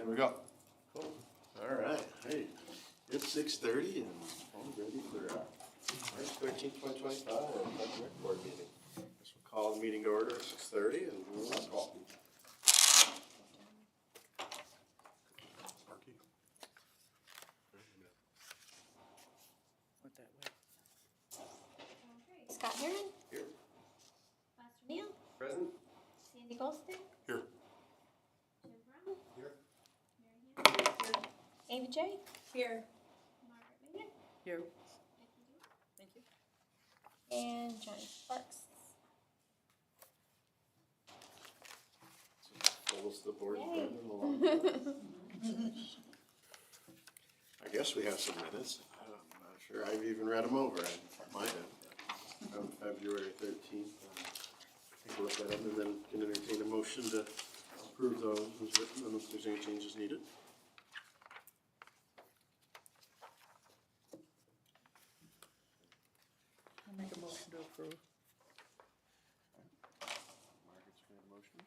There we go. Cool. All right. Hey, it's 6:30 and I'm ready for March 13th, 2025 Park Rec Board meeting. Guess we'll call the meeting to order at 6:30 and we'll call. Scott Heron, Here. Lester Neal, Present. Sandy Golston, Here. Jim Brown, Here. Mary Hanson, Amy J, Here. Margaret Mayer, Here. Becky Dew, Thank you. and Johnny Sparks. Follows the board Yay. burning along. I guess we have some minutes. I'm not sure I've even read them over. I might have. From February 13th. Take a look at them and then can entertain a motion to approve those as written unless there's any changes needed. I'll make a motion to approve. Margaret's made a motion.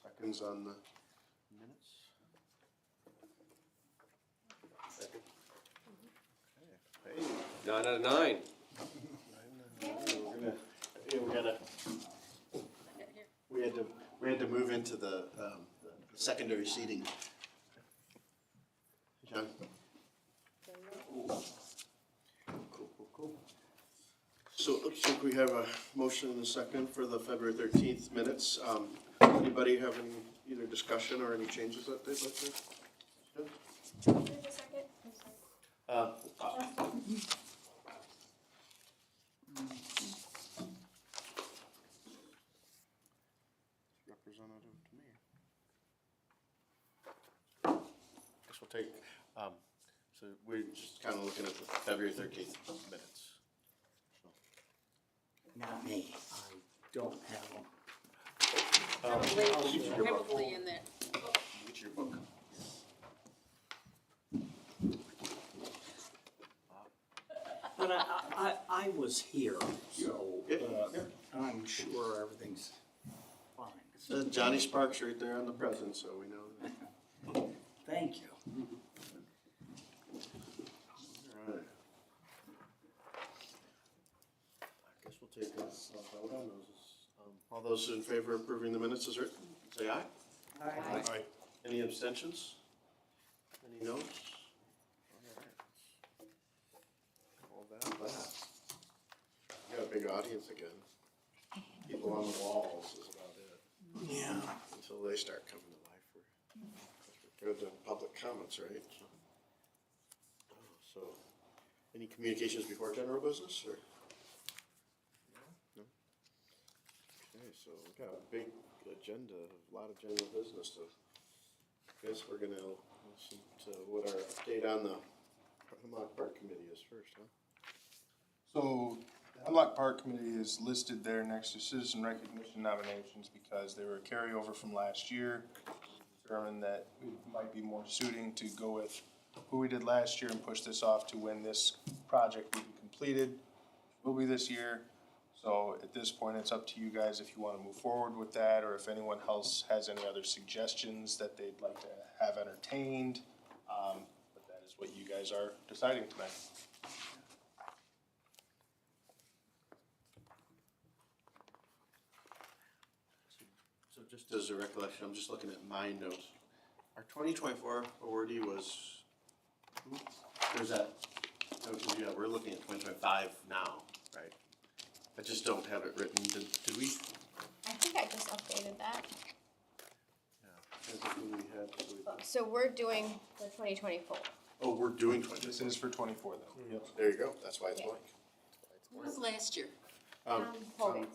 Seconds on the minutes. Second. Okay. Hey, 9 out of 9. We had to move into the secondary seating. John? Cool. So it looks like we have a motion and a second for the February 13th minutes. Anybody have any either discussion or any changes that they'd like to? Who's the second? I'm sorry. Justin. Representative to me. Guess we'll take, so we're just kind of looking at the February 13th minutes. Not me, I don't have them. Probably in there. Get your book. But I was here, so I'm sure everything's fine. Says Johnny Sparks right there on the present, so we know that. Thank you. All right. I guess we'll take a vote on those. All those in favor of approving the minutes as written, say aye. Aye. Any abstentions? Any noes? All right. All that. We got a big audience again. People on the walls is about it. Yeah. Until they start coming to life. We're good to public comments, right? So, any communications before general business, or? No? Okay, so we got a big agenda, a lot of general business, so I guess we're gonna listen to what our update on the Hemlock Park Committee is first, huh? So the Hemlock Park Committee is listed there next to citizen recognition nominations because they were a carryover from last year. Determined that it might be more suiting to go with who we did last year and push this off to when this project will be completed. Will be this year. So at this point, it's up to you guys if you want to move forward with that, or if anyone else has any other suggestions that they'd like to have entertained. But that is what you guys are deciding tonight. So just as a recollection, I'm just looking at my notes. Our 2024 awardee was, who? There's that, yeah, we're looking at 2025 now, right? I just don't have it written. Did we? I think I just updated that. Yeah. As of who we had, So we're doing the 2024. oh, we're doing 20. This is for 24 though. Yep. There you go. That's why it's Yeah. blank. What was last year? Holding.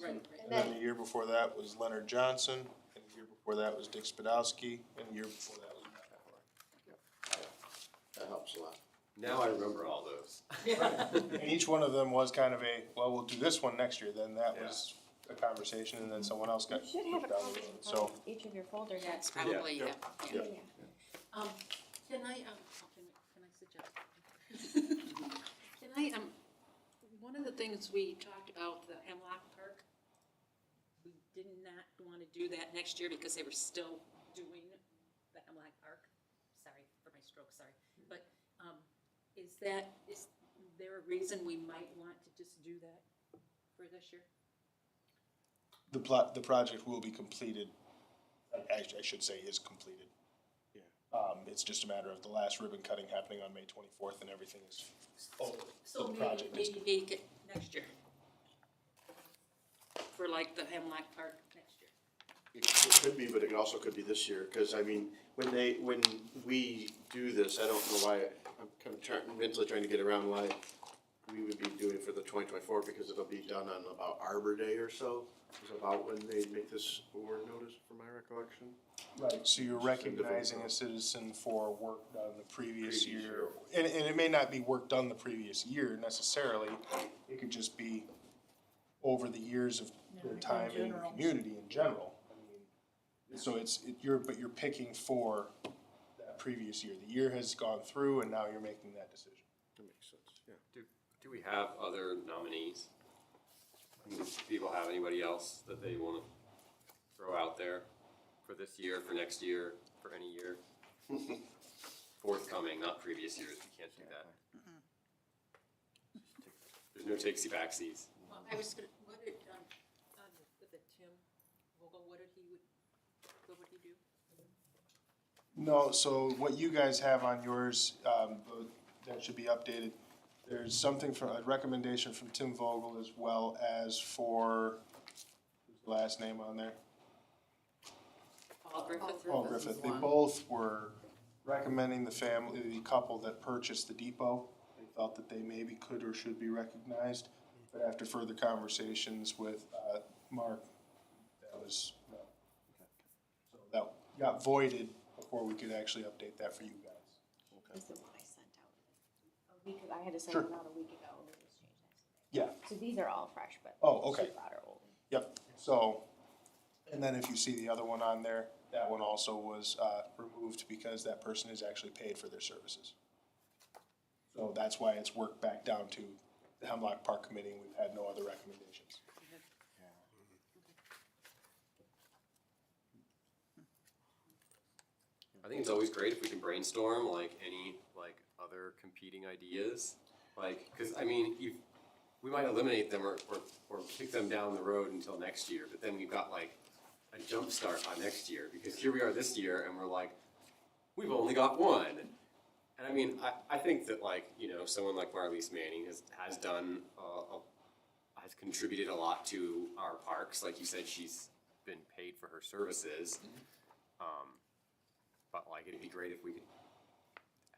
Right. And And then then, the year before that was Leonard Johnson, and the year before that was Dick Spadowski, and the year before that was Matt Howard. That helps a lot. Now I remember all those. And each one of them was kind of a, well, we'll do this one next year, then that was a conversation, and then someone else got. you should have a down the copy road. of So, each of your folders. Yeah, it's probably, yeah. Yeah. Can I suggest? Can I, one of the things we talked about, the Hemlock Park, we did not wanna do that next year because they were still doing the Hemlock Park. Sorry for my stroke, sorry. But, is there a reason we might want to just do that for this year? The project will be completed, actually, I should say is completed. Yeah. It's just a matter of the last ribbon cutting happening on May 24th and everything is over. So the maybe, project is maybe make it next year. For like the Hemlock Park next year. It could be, but it also could be this year, cause I mean, when we do this, I don't know why, I'm kind of mentally trying to get around why we would be doing for the 2024, because it'll be done on about Arbor Day or so, is about when they make this award notice, from my recollection. Right, so you're recognizing a citizen for work done the previous year. And it may not be work done the previous year necessarily, it could just be over the years of their time in the community in general. I mean, so but you're picking for that previous year. The year has gone through and now you're making that decision. That makes sense, yeah. Do we have other nominees? Do people have anybody else that they wanna throw out there for this year, for next year, for any year? Forthcoming, not previous years, we can't do that. There's no takesy-backsies. Well, I was gonna, what did, the Tim Vogel, what would he do? No, so what you guys have on yours, that should be updated. There's something from, a recommendation from Tim Vogel as well as for, who's the last name on there? Paul Griffith? Paul Griffith. They both were recommending the couple that purchased the depot. They felt that they maybe could or should be recognized, but after further conversations with, Mark, that was, no. So that got voided before we could actually update that for you guys. This is what I sent out a week ago. I had to send Sure. it out a week ago. We just changed that today. Yeah, So these are all fresh, but. Oh, okay. She brought her old. yep, so, and then if you see the other one on there, that one also was, removed because that person is actually paid for their services. So that's why it's worked back down to the Hemlock Park Committee, and we've had no other recommendations. I think it's always great if we can brainstorm like any like other competing ideas. Like, cause I mean, we might eliminate them or kick them down the road until next year, but then we've got like a jump start on next year, because here we are this year and we're like, we've only got one. And I mean, I think that like, you know, someone like Marlise Manning has done, has contributed a lot to our parks. Like you said, she's been paid for her services. But like, it'd be great if we could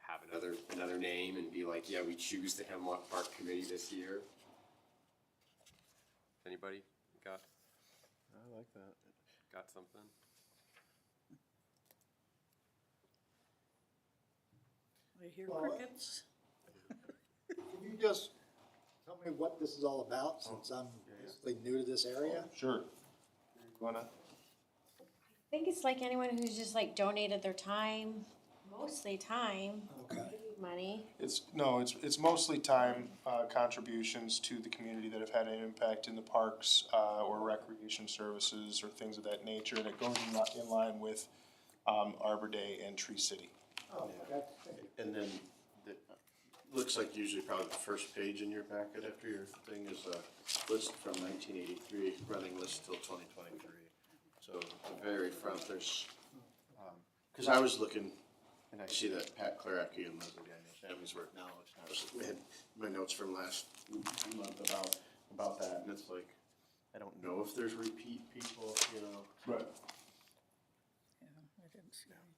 have another name and be like, yeah, we choose the Hemlock Park Committee this year. Anybody got I like that. something? I hear crickets. Can you just tell me what this is all about, since I'm basically new to this area? Sure. You wanna? I think it's like anyone who's just like donated their time, mostly time, Okay. money. It's mostly time, contributions to the community that have had an impact in the parks, or recreation services or things of that nature, and it goes in line with, Arbor Day and Tree City. Oh, okay. And then, looks like usually probably the first page in your packet after your thing is a list from 1983, running list till 2023. So the very front, there's, cause I was looking, and I see that Pat Clarecki and Leslie Daniels families were acknowledged, and I was, we had my notes from last month about that, and it's like, I don't know if there's repeat people, you know. Right. Yeah, I didn't see any.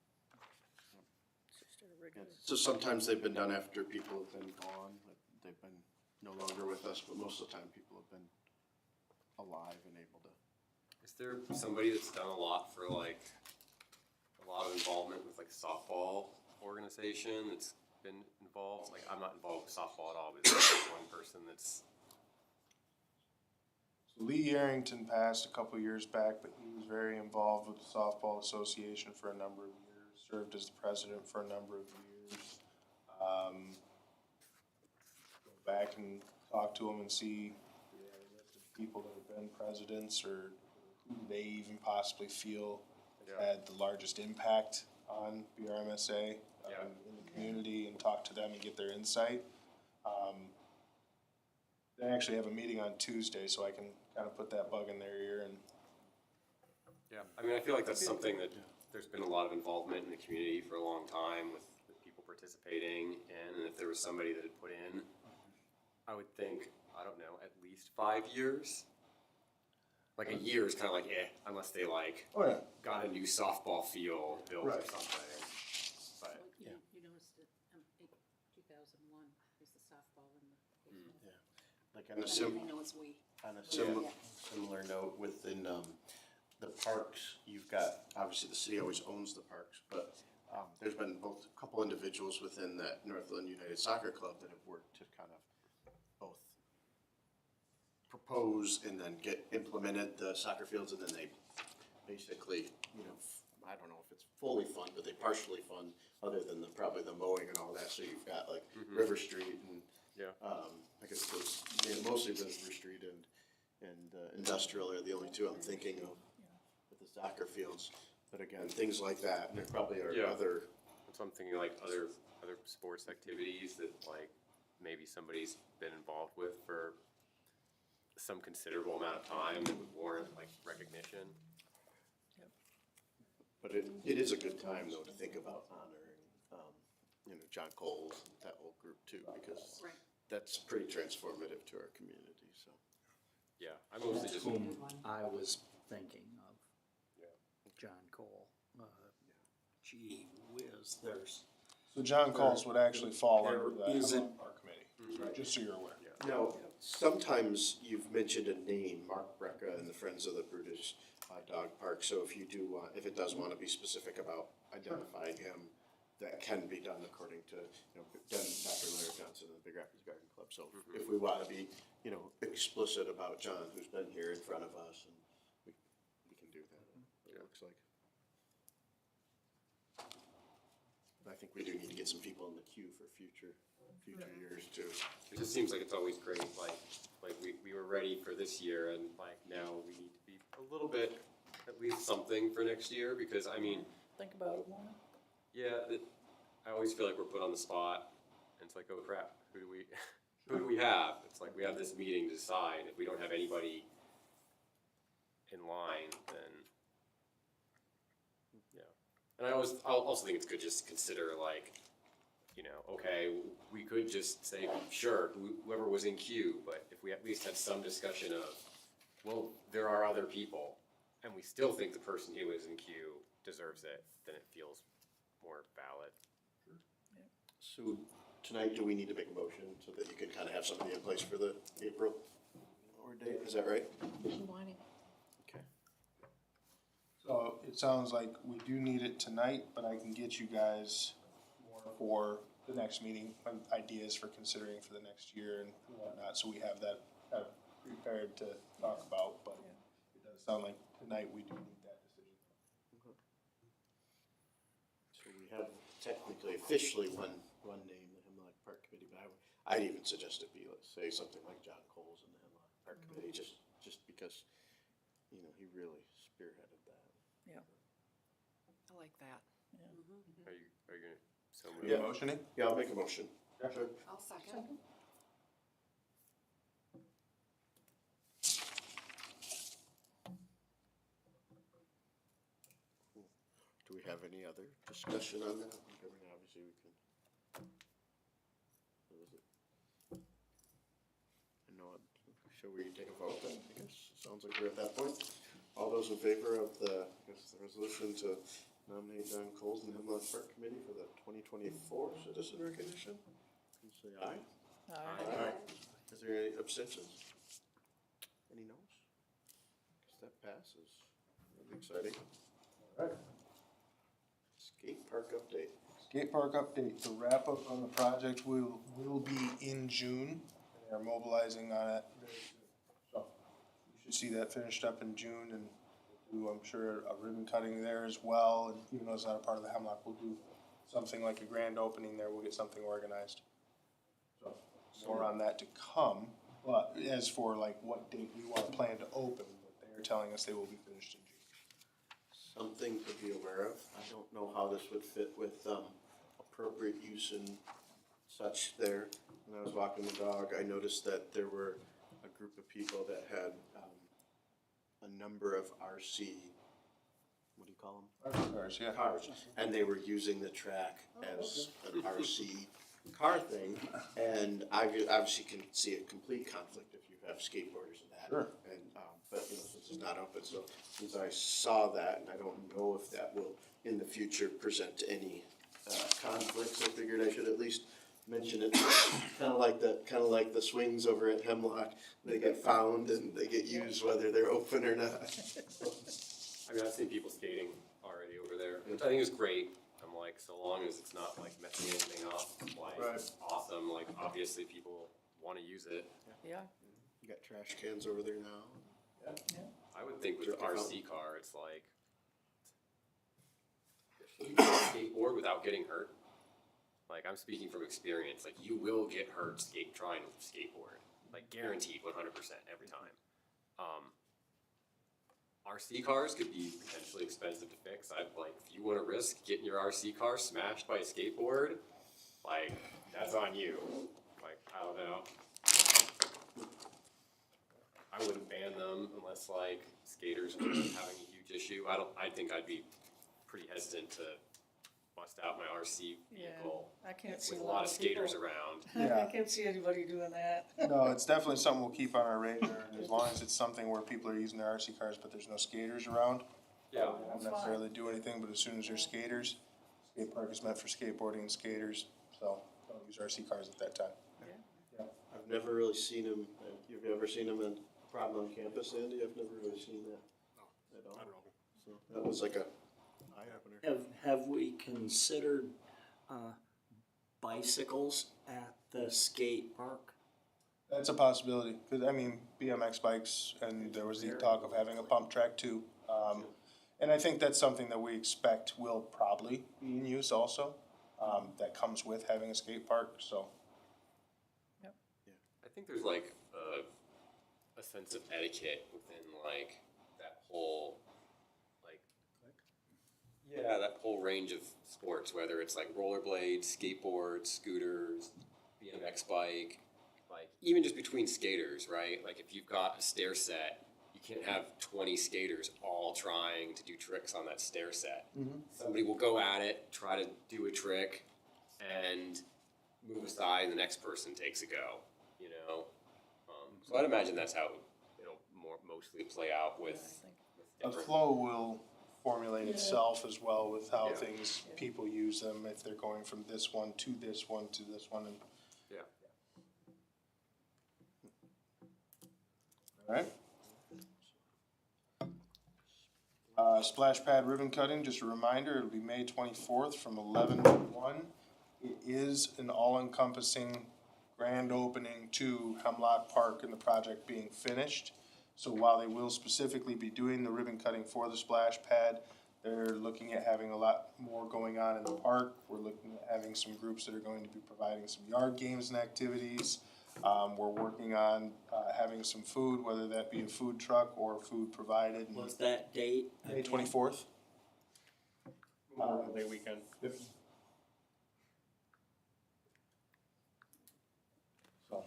It's just a regular. So sometimes they've been done after people have been gone, but they've been no longer with us, but most of the time people have been alive and able to. Is there somebody that's done a lot for like, a lot of involvement with like softball organization that's been involved? Like, I'm not involved with softball at all, but is there one person that's, Lee Arrington passed a couple years back, but he was very involved with the Softball Association for a number of years, served as the president for a number of years. Go back and talk to him and see if they have a list of people that have been presidents or who they even possibly feel Yeah. had the largest impact on BRMSA Yeah. in the community and talk to them and get their insight. They actually have a meeting on Tuesday, so I can kind of put that bug in their ear and Yeah, I mean, I feel like that's something that there's been a lot of involvement in the community for a long time with people participating in, and if there was somebody that had put in, I would think, I don't know, at least 5 years. Like a year is kind of like, unless they like oh yeah. got a new softball field built or Right. something. But You noticed that, 2001 is the softball and the baseball. Like on a I know it's we. on a Yeah. similar note, within, the parks, you've got, obviously the city always owns the parks, but, there's been both, a couple individuals within that Northland United Soccer Club that have worked to kind of both propose and then get implemented the soccer fields, and then they basically, I don't know if it's fully fund, but they partially fund, other than probably the mowing and all that, so you've got like River Street and, yeah, I guess those, mostly River Street and Industrial are the only two I'm thinking of with the soccer fields. But again, things like that, and there probably are Yeah. other, that's what I'm thinking, like other sports activities that like maybe somebody's been involved with for some considerable amount of time that would warrant like recognition. but it is a good time though to think about honoring, John Cole, that whole group too, because Right. that's pretty transformative to our community, so. Yeah, I mostly just, Whom I was thinking of. Yeah. John Cole. Gee whiz, there's, So John Coles would actually fall under the There isn't- Hemlock Park Committee, just so you're aware. Now, sometimes you've mentioned a name, Mark Brecka and the Friends of the British Dog Park, so if you do want, if it does want to be specific about identifying him, that can be done according to, Dr. Larry Johnson of the Big Rapids Garden Club. So if we want to be, explicit about John, who's been here in front of us, and we can do that, it looks like. But I think we do need to get some people in the queue for future years too. it just seems like it's always great, like we were ready for this year and like now we need to be a little bit, at least something for next year, because I mean, Think about it more. yeah, I always feel like we're put on the spot, and it's like, oh crap, who do we have? It's like, we have this meeting to decide, if we don't have anybody in line, then, yeah. And I'll also think it's good just to consider like, okay, we could just say, sure, whoever was in queue, but if we at least had some discussion of, well, there are other people, and we still think the person who was in queue deserves it, then it feels more valid. So tonight, do we need to make a motion so that you can kind of have somebody in place for the April or date? Is that right? If you want it. Okay. So it sounds like we do need it tonight, but I can get you guys more for the next meeting, ideas for considering for the next year and whatnot, so we have that kind of prepared to talk about, but it does sound like tonight we do need that decision. So we have technically officially one name, the Hemlock Park Committee, but I'd even suggest it be, let's say, something like John Coles and the Hemlock Park Committee, just because, he really spearheaded that. I like that. Are you gonna, so move? Yeah. Motioning? Yeah, I'll make a motion. Sure. I'll second. Do we have any other discussion on that? I mean, obviously we can. What was it? Shall we take a vote then? I guess, sounds like we're at that point. All those in favor of the resolution to nominate John Coles and the Hemlock Park Committee for the 2024 citizen recognition? Please say aye. Aye. Is there any abstentions? Any noes? Guess that passes. Really exciting. All right. Skate park update. Skate park update, the wrap up on the project will be in June. They are mobilizing on it very soon. So you should see that finished up in June and we'll do, I'm sure, a ribbon cutting there as well. And even though it's not a part of the Hemlock, we'll do something like a grand opening there. We'll get something organized. So more on that to come. But as for like what date we want to plan to open, what they're telling us they will be finished in June. Something to be aware of. I don't know how this would fit with, appropriate use and such there. When I was walking the dog, I noticed that there were a group of people that had, a number of RC, what do you call them? Cars, yeah. Cars, and they were using the track as an RC car thing, and I obviously can see a complete conflict if you have skateboarders and that. Sure. And, but, you know, since it's not open, so since I saw that, and I don't know if that will in the future present any, conflicts, I figured I should at least mention it. Kinda like the swings over at Hemlock, they get found and they get used whether they're open or not. I mean, I've seen people skating already over there, which I think is great. I'm like, so long as it's not like messing anything up, like, Right. awesome, like, obviously people wanna use it. Yeah, You got trash cans over there now. I would think with the Jerk it out. RC car, it's like, you can skateboard without getting hurt. Like, I'm speaking from experience, like, you will get hurt trying to skateboard, like, guaranteed 100% every time. RC cars could be potentially expensive to fix. I'd like, if you wanna risk getting your RC car smashed by a skateboard, like, that's on you. Like, I don't know. I wouldn't ban them unless like skaters were having a huge issue. I think I'd be pretty hesitant to bust out my RC vehicle I can't see with a a lot of skaters people. around. Yeah. I can't see anybody doing that. No, it's definitely something we'll keep on our radar, and as long as it's something where people are using their RC cars, but there's no skaters around. Yeah. They won't necessarily do anything, but as soon as there's skaters, skate park is meant for skateboarding and skaters, so don't use RC cars at that time. I've never really seen them, you've ever seen them in problem on campus, Andy? I've never really seen that at all. So that was like a eye-opener. Have we considered, bicycles at the skate park? That's a possibility, cause I mean, BMX bikes, and there was the talk of having a pump track too. And I think that's something that we expect will probably be in use also, that comes with having a skate park, so. I think there's like a sense of etiquette within like that whole like that whole range of sports, whether it's like rollerblades, skateboards, scooters, BMX bike, like even just between skaters, right? Like if you've got a stair set, you can't have 20 skaters all trying to do tricks on that stair set. Somebody will go at it, try to do a trick, and move aside, and the next person takes a go. You know, so I'd imagine that's how it'll mostly play out with A different. flow will formulate itself as well with how Yeah. things, people use them, if they're going from this one to this one to this one, and. Yeah. Alright. Splash pad ribbon cutting, just a reminder, it'll be May 24th from 11 to 1. It is an all-encompassing grand opening to Hemlock Park and the project being finished. So while they will specifically be doing the ribbon cutting for the splash pad, they're looking at having a lot more going on in the park. We're looking at having some groups that are going to be providing some yard games and activities. We're working on having some food, whether that be a food truck or food provided. What's that date? May 24th. Memorial Day weekend. So,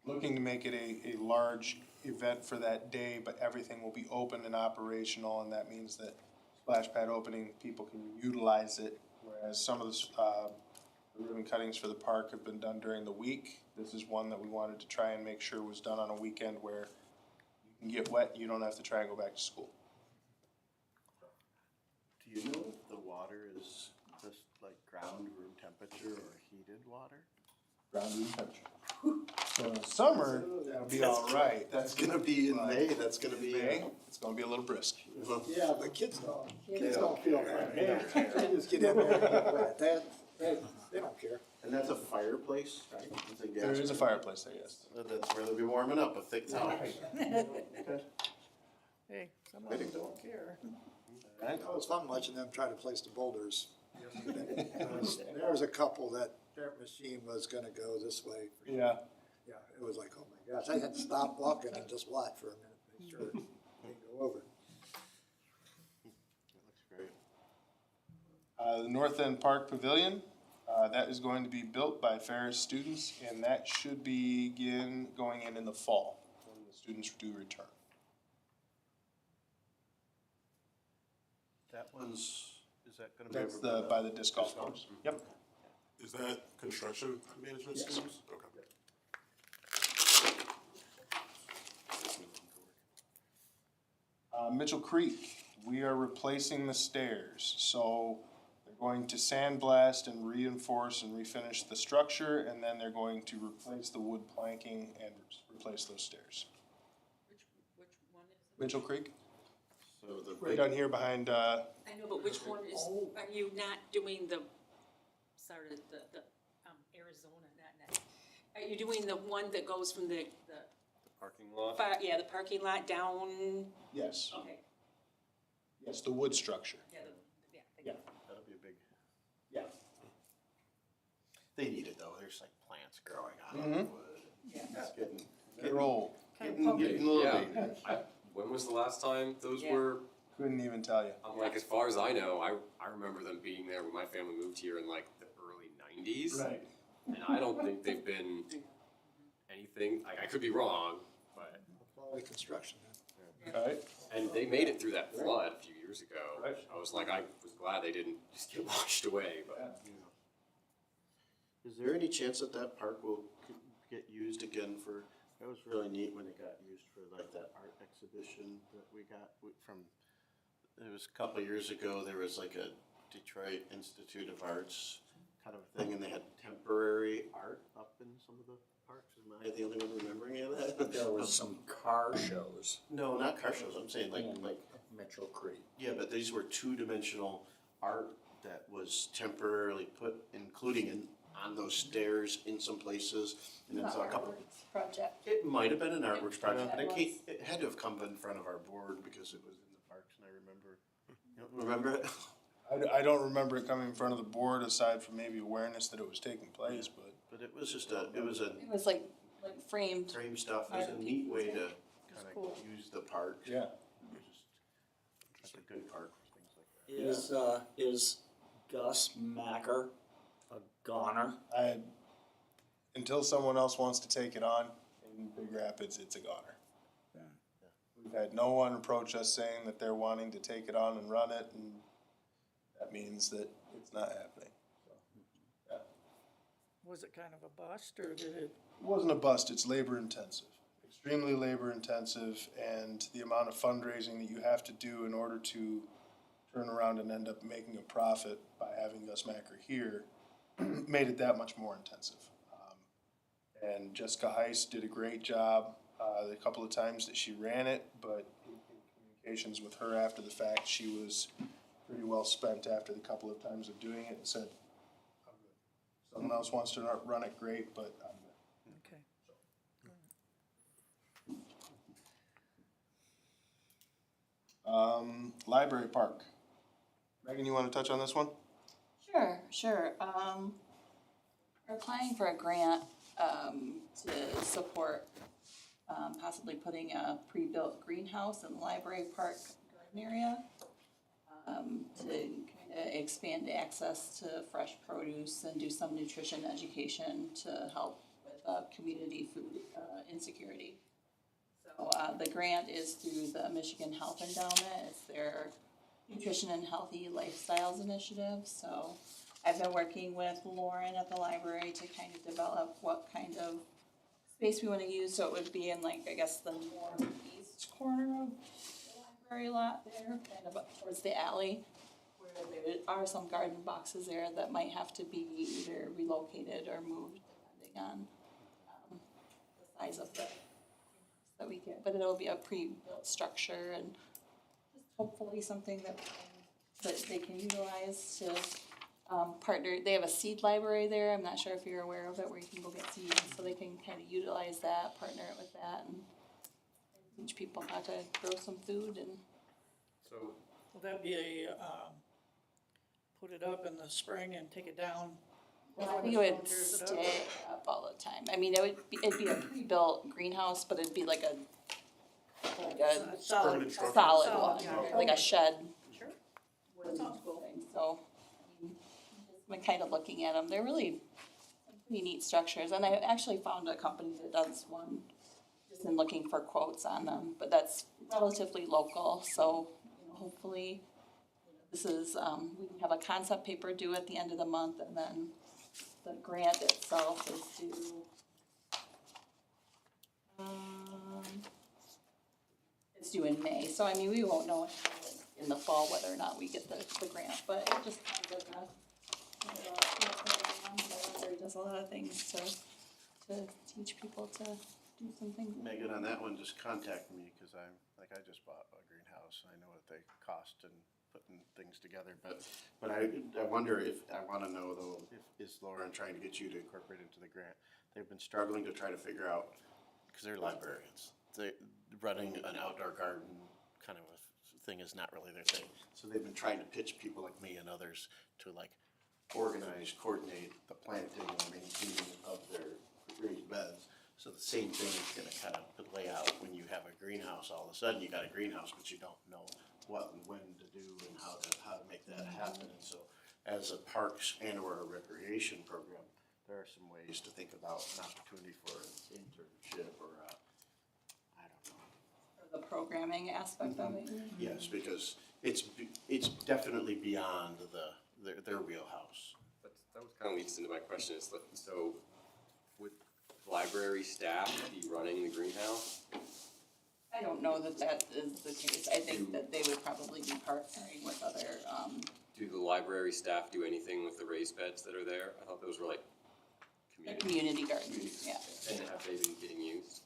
looking to make it a large event for that day, but everything will be open and operational, and that means that splash pad opening, people can utilize it, whereas some of the ribbon cuttings for the park have been done during the week. This is one that we wanted to try and make sure was done on a weekend where you can get wet, you don't have to try and go back to school. Do you know if the water is just like ground room temperature or heated water? Ground room temperature. So in the summer, that'll be all right. That's gonna be in May, that's gonna be. May, it's gonna be a little brisk. Yeah, but kids don't feel that. They just get in there and get wet. They don't care. And that's a fireplace, right? It's a gas- There is a fireplace there, yes. That's where they'll be warming up, a thick towel. Hey, some of them don't care. Alright. It was fun watching them try to place the boulders. There was a couple that their machine was gonna go this way. Yeah. Yeah, it was like, oh my gosh, I had to stop walking and just watch for a minute, make sure it didn't go North End Park Pavilion, that is going to be built by Ferris students, and that should begin going in the fall, when the students do return. That one's, is that gonna be? That's over by the disc golf course. Yep. Is that construction management Yes. systems? Okay. Mitchell Creek, we are replacing the stairs, so they're going to sandblast and reinforce and refinish the structure, and then they're going to replace the wood planking and replace those stairs. Which one is it? Mitchell Creek, So the right big, down here behind, I know, but which one is, are you not doing the, sorry, the, Arizona, not, are you doing the one that goes from the Parking lot? the parking lot down? yes, Okay. yes, the wood structure. Yeah, Yeah. that'll be a big, Yeah. they need it though, there's like plants growing out of Mhm. the wood. It's getting, They're old, getting a little Yeah. big. When was the last time those Yeah. were, couldn't even tell you. I'm like, as far as I know, I remember them being there when my family moved here in like the early nineties. Right. And I don't think they've been anything, I could be wrong, but, Quality construction. Right, and they made it through that flood a few years ago. Right. I was like, I was glad they didn't just get washed away, but. Is there any chance that that park will get used again for, that was really neat when it got used for like that art exhibition that we got from, it was a couple of years ago, there was like a Detroit Institute of Arts kind of thing, and they had temporary art up in some of the parks. Am I the only one remembering any of that? There was some car shows, No, not car shows, I'm saying like, Mitchell Creek. yeah, but these were two-dimensional art that was temporarily put, including on those stairs in some places, and it's a couple. Project. It might have been an artworks project, but It it was. it had to have come in front of our board because it was in the parks, and I remember, you don't remember it? I don't remember it coming in front of the board, aside from maybe awareness that it was taking place, but. But it was just a, it was a It was like framed. frame stuff, it was a neat way to kind cool. of use the park. Yeah. Just a good park for things like that. Is Gus Macker a goner? Until someone else wants to take it on in Big Rapids, it's a goner. Yeah. We've had no one approach us saying that they're wanting to take it on and run it, and that means that it's not happening. Was it kind of a bust, or did it? It wasn't a bust, it's labor intensive, extremely labor intensive, and the amount of fundraising that you have to do in order to turn around and end up making a profit by having Gus Macker here made it that much more intensive. And Jessica Heiss did a great job the couple of times that she ran it, but in communications with her after the fact, she was pretty well spent after the couple of times of doing it and said, I'm good. Someone else wants to run it, great, but I'm good. Okay. Library Park. Megan, you wanna touch on this one? Sure. We're applying for a grant, to support, possibly putting a pre-built greenhouse in the library park garden area. To kinda expand access to fresh produce and do some nutrition education to help with, community food, insecurity. So, the grant is through the Michigan Health Endowment, it's their Nutrition and Healthy Lifestyles Initiative, so I've been working with Lauren at the library to kind of develop what kind of space we wanna use, so it would be in like, I guess, the northeast corner of the library lot there, kind of up towards the alley, where there are some garden boxes there that might have to be either relocated or moved, depending on, the size of the that we get, but it'll be a pre-built structure and just hopefully something that they can utilize to partner. They have a seed library there, I'm not sure if you're aware of it, where you can go get seeds, so they can kind of utilize that, partner it with that, and teach people how to grow some food and. So, Will that be a, put it up in the spring and take it down? I think it would stay up all the time. I mean, it'd be a pre-built greenhouse, but it'd be like a Solid. Permanent structure. solid Solid, one, yeah. like a shed. Sure. Wooden Sounds cool. thing. So, I mean, been kind of looking at them. They're really pretty neat structures, and I actually found a company that does one, just in looking for quotes on them, but that's relatively local, so, you know, hopefully this is, we can have a concept paper due at the end of the month, and then the grant itself is due, it's due in May, so I mean, we won't know in the fall whether or not we get the grant, but it just kind of Library does a lot of things to teach people to do something. Megan, on that one, just contact me, cause I just bought a greenhouse, I know what they cost and putting things together, but I wonder I wanna know though, is Lauren trying to get you to incorporate into the grant? They've been struggling to try to figure out, cause they're librarians, running an outdoor garden kind of a thing is not really their thing. So they've been trying to pitch people like me and others to like organize, coordinate the planting and maintaining of their raised beds. So the same thing is gonna kind of play out when you have a greenhouse. All of a sudden you got a greenhouse, but you don't know what and when to do and how to make that happen. And so as a parks and or a recreation program, there are some ways to think about an opportunity for an internship or I don't know. The programming aspect of it. Yes, because it's definitely beyond their wheelhouse. But that was kind of leads into my question is, so would library staff be running the greenhouse? I don't know that is the case. I think that they would probably be partnering with other, Do the library staff do anything with the raised beds that are there? I thought those were like community gardens, yeah. And have they been getting used?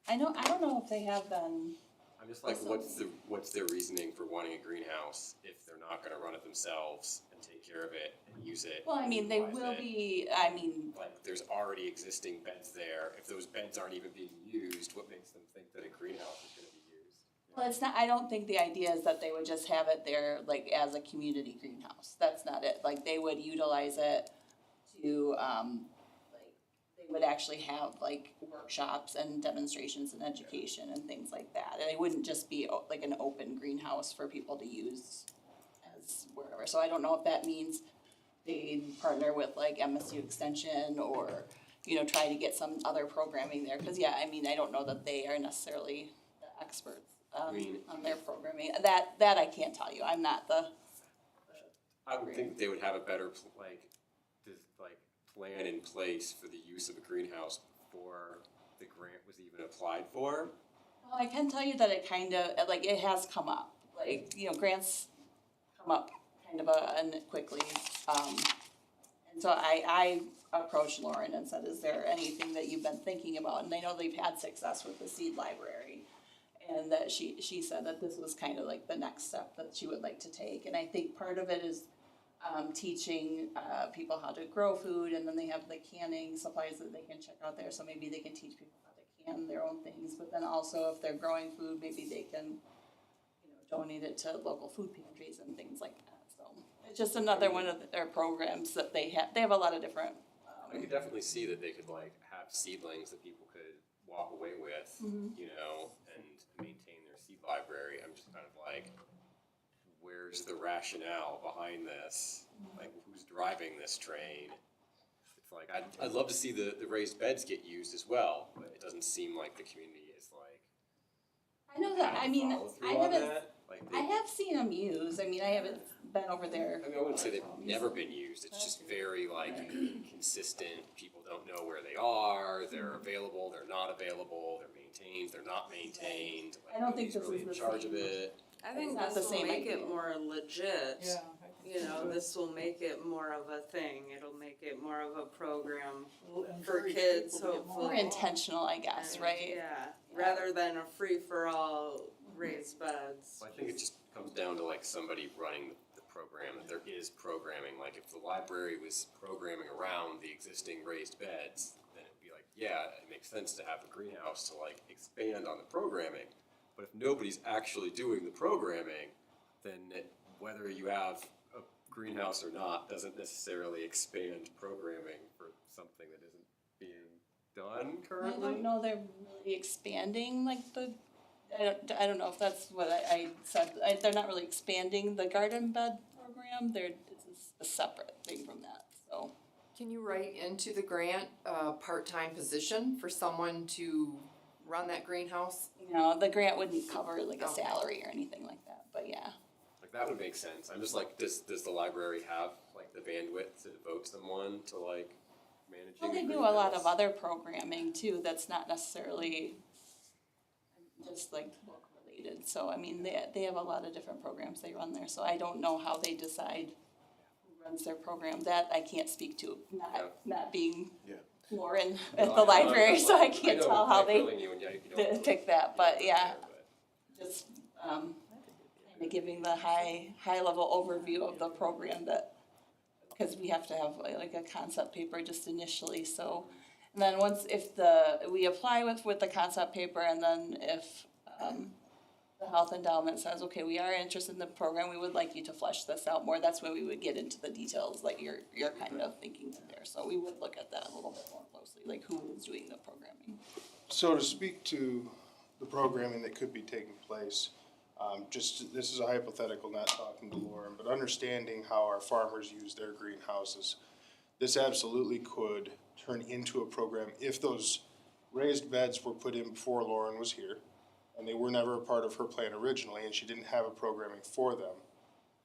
I don't know if they have been. I'm just like, what's their reasoning for wanting a greenhouse if they're not gonna run it themselves and take care of it and use it? Well, I mean, they utilize will it? be, Like, there's already existing beds there. If those beds aren't even being used, what makes them think that a greenhouse is gonna be used? well, it's not, I don't think the idea is that they would just have it there like as a community greenhouse. That's not it. Like, they would utilize it to, they would actually have like workshops and demonstrations and education and things like that. And it wouldn't just be like an open greenhouse for people to use as wherever. So I don't know if that means they partner with like MSU Extension or, you know, try to get some other programming there. Cause yeah, I mean, I don't know that they are necessarily the experts on their programming. That I can't tell you. I'm not the. I would think they would have a better, plan in place for the use of a greenhouse before the grant was even applied for. Well, I can tell you that it kind of, like, it has come up, like, you know, grants come up kind of and quickly. And so I approached Lauren and said, is there anything that you've been thinking about? And I know they've had success with the seed library. And that she said that this was kind of like the next step that she would like to take. And I think part of it is teaching people how to grow food, and then they have the canning supplies that they can check out there, so maybe they can teach people how to can their own things, but then also if they're growing food, maybe they can, you know, donate it to local food pantries and things like that, so. It's just another one of their programs that they have a lot of different. I could definitely see that they could like have seedlings that people could walk away with, you know, and maintain their seed library. I'm just kind of like, where's the rationale behind this? Like, who's driving this train? It's like, I'd love to see the raised beds get used as well, but it doesn't seem like the community is like. I know that, I mean, follow through I on haven't, that. Like, I have seen them used, I mean, I haven't been over there. I mean, I wouldn't say they've never been used, it's just very like consistent, people don't know where they are, they're available, they're not available, they're maintained, they're not maintained. Like, I don't think nobody's this is really the in charge of same. it. I think not this the will same make idea. it more legit. Yeah. I You think know, so. this will make it more of a thing. It'll make it more of a program We'll for encourage kids, people to get hopefully. More intentional, I guess, and, right? Yeah, rather than a free-for-all raised beds. Well, I think it just comes down to like somebody running the program, that there is programming, like if the library was programming around the existing raised beds, then it'd be like, yeah, it makes sense to have a greenhouse to like expand on the programming. But if nobody's actually doing the programming, then whether you have a greenhouse or not doesn't necessarily expand programming for something that isn't being done I currently. don't know, they're really expanding like I don't know if that's what I said, they're not really expanding the garden bed program, a separate thing from that, so. Can you write into the grant a part-time position for someone to run that greenhouse? You know, the grant wouldn't cover like a Okay. salary or anything like that, but yeah. Like, that would make sense. I'm just like, does the library have like the bandwidth to devote someone to like managing? Well, they a do a lot greenhouse? of other programming too, that's not necessarily just like book related, so I mean, they have a lot of different programs they run there, so I don't know how they decide who runs their program, that I can't speak to, not being Yeah. Lauren No, at the I know, library, so I know can't tell how they grilling you and yeah, you don't pick that, but really yeah, care, but- just, kinda giving the high level overview of the program that, cause we have to have like a concept paper just initially, so. And then once, if we apply with the concept paper, and then if, the health endowment says, okay, we are interested in the program, we would like you to flesh this out more, that's when we would get into the details, like you're kind of thinking there, so we would look at that a little bit more closely, like who is doing the programming. So to speak to the programming that could be taking place, this is a hypothetical, not talking to Lauren, but understanding how our farmers use their greenhouses, this absolutely could turn into a program if those raised beds were put in before Lauren was here, and they were never a part of her plan originally, and she didn't have a programming for them.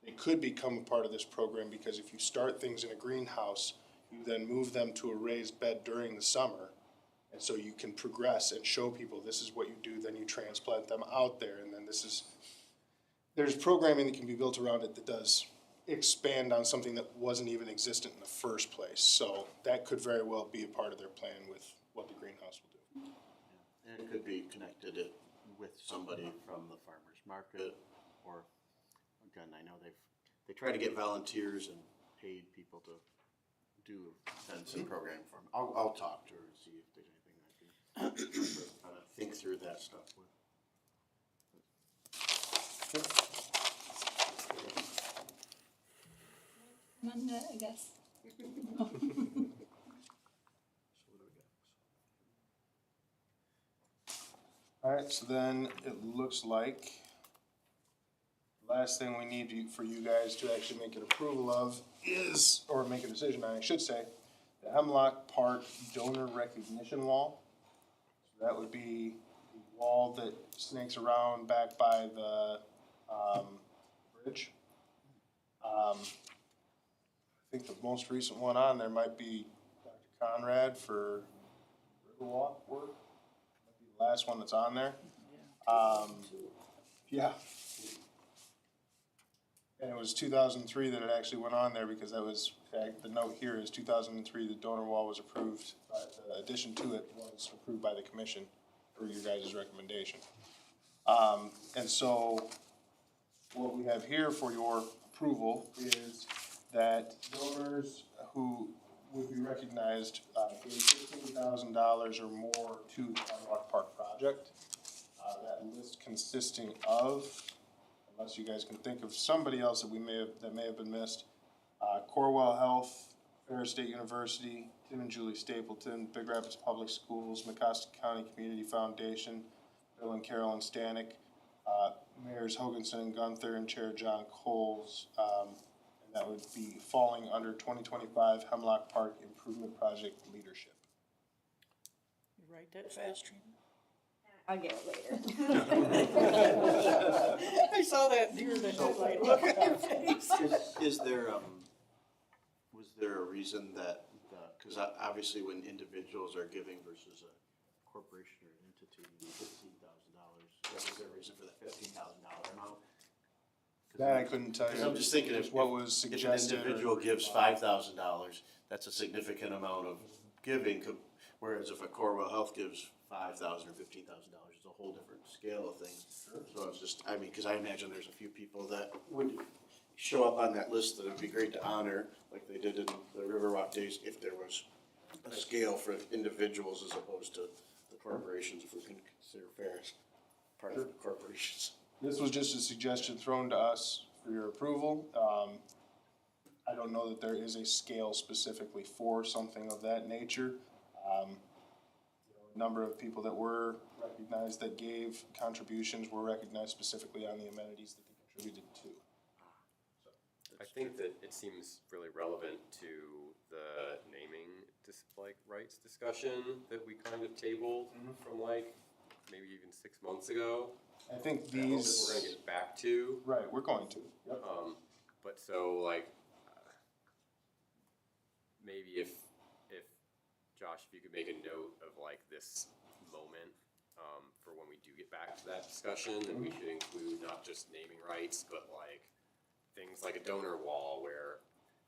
They could become a part of this program, because if you start things in a greenhouse, you then move them to a raised bed during the summer. And so you can progress and show people this is what you do, then you transplant them out there, and then there's programming that can be built around it that does expand on something that wasn't even existent in the first place. So that could very well be a part of their plan with what the greenhouse will do. And it could be connected with somebody from the farmer's market, or, again, I know they try to get volunteers and paid people to do events and program for them. I'll talk to her and see if there's anything I can kind of think through that stuff with. Monday, I guess. Alright, so then it looks like the last thing we need for you guys to actually make an approval of is, or make a decision on, I should say, the Hemlock Park donor recognition wall. So that would be the wall that snakes around back by the, bridge. I think the most recent one on there might be Dr. Conrad for Riverwalk work. Might be the last one that's on there. Yeah. And it was 2003 that it actually went on there, because that was, in fact, the note here is 2003, the donor wall was approved, the addition to it was approved by the commission for your guys' recommendation. And so what we have here for your approval is that donors who would be recognized gave $15,000 or more to the Hemlock Park project. That list consisting of, unless you guys can think of somebody else that may have been missed, Corewell Health, Ferris State University, Tim and Julie Stapleton, Big Rapids Public Schools, Mecosta County Community Foundation, Bill and Carolyn Stanek, Mayors Hoganson and Gunther, and Chair John Coles. And that would be falling under 2025 Hemlock Park Improvement Project Leadership. You write that fast, Trina? I'll get it later. I saw that deer in the headlight look on your face. Is there, was there a reason that, because obviously when individuals are giving versus a corporation or an entity, $15,000, was there a reason for the $15,000 amount? That I couldn't tell you. Because I'm just thinking if what was suggested. If an individual gives $5,000, that's a significant amount of giving, whereas if a Corewell Health gives $5,000 or $15,000, it's a whole different scale of things. So it's just, I mean, because I imagine there's a few people that would show up on that list that would be great to honor, like they did in the Riverwalk days, if there was a scale for individuals as opposed to the corporations, if we can consider Ferris part of the corporations. This was just a suggestion thrown to us for your approval. I don't know that there is a scale specifically for something of that nature. A number of people that were recognized that gave contributions were recognized specifically on the amenities that they contributed to. think that it seems really relevant to the naming rights discussion that we kind of tabled from like maybe even 6 months ago. I think that I hope that these. we're gonna get back to. Right, we're going to, yep. But so like, maybe if Josh, if you could make a note of like this moment, for when we do get back to that discussion, and we should include not just naming rights, but like things like a donor wall where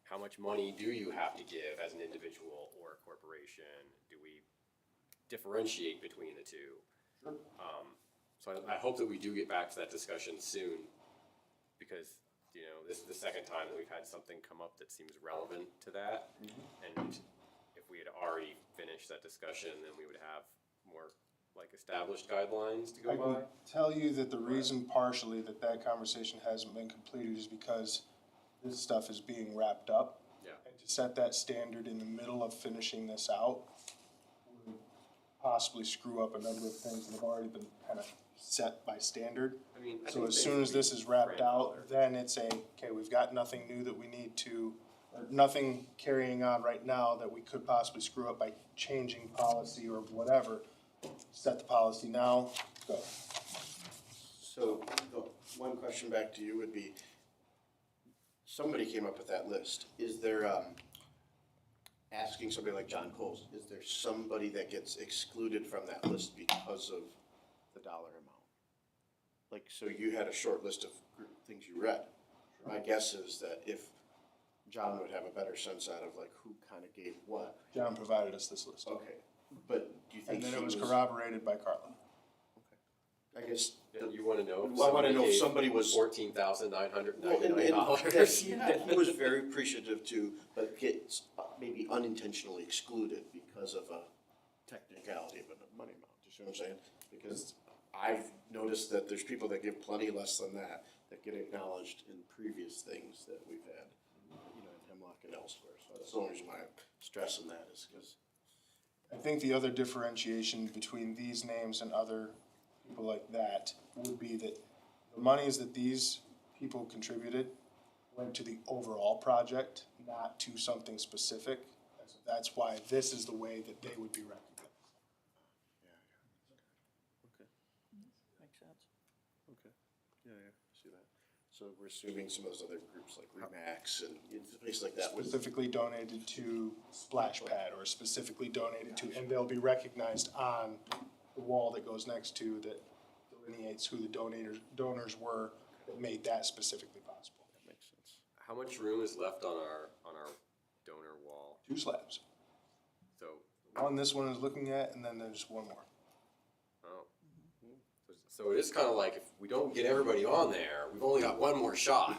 how much money do you have to give as an individual or a corporation? Do we differentiate between the two? Sure. So I hope that we do get back to that discussion soon, because, you know, this is the second time that we've had something come up that seems relevant to that. And if we had already finished that discussion, then we would have more like established guidelines to go I by. can tell you that the reason partially that conversation hasn't been completed is because this stuff is being wrapped up. Yeah. And to set that standard in the middle of finishing this out would possibly screw up a number of things that have already been kind of set by standard. I mean, I So think as things soon as would be this is wrapped out, grandfathered. then it's okay, we've got nothing new that we need to, or nothing carrying on right now that we could possibly screw up by changing policy or whatever. Set the policy now, go. So, the one question back to you would be, somebody came up with that list. Is there, asking somebody like John Coles, is there somebody that gets excluded from that list because of the dollar amount? Like, so you had a short list of things you read. My guess is that if John would have a better sense out of like who kind of gave what. John provided us this list. Okay, but do you think And then he it was corroborated by Carla. I guess. And you wanna know if I wanna know if somebody was. $14,999. That he was very appreciative to, but gets maybe unintentionally excluded because of a technicality of a money amount, you see what I'm saying? Because I've noticed that there's people that give plenty less than that get acknowledged in previous things that we've had, you know, in Hemlock and elsewhere, so that's the only reason why I'm stressing that is because. I think the other differentiation between these names and other people like that would be that the monies that these people contributed went to the overall project, not to something specific. That's why this is the way that they would be recognized. Makes sense. Okay, yeah, see that. So we're assuming some of those other groups like Remax and places like that would. Specifically donated to Splash Pad or specifically donated to, and they'll be recognized on the wall that goes next to that delineates who the donors were that made that specifically possible. That makes sense. How much room is left on our donor wall? 2 slabs. So, One this one is looking at, and then there's one more. oh. So it is kinda like if we don't get everybody on there, we've only got one more shot.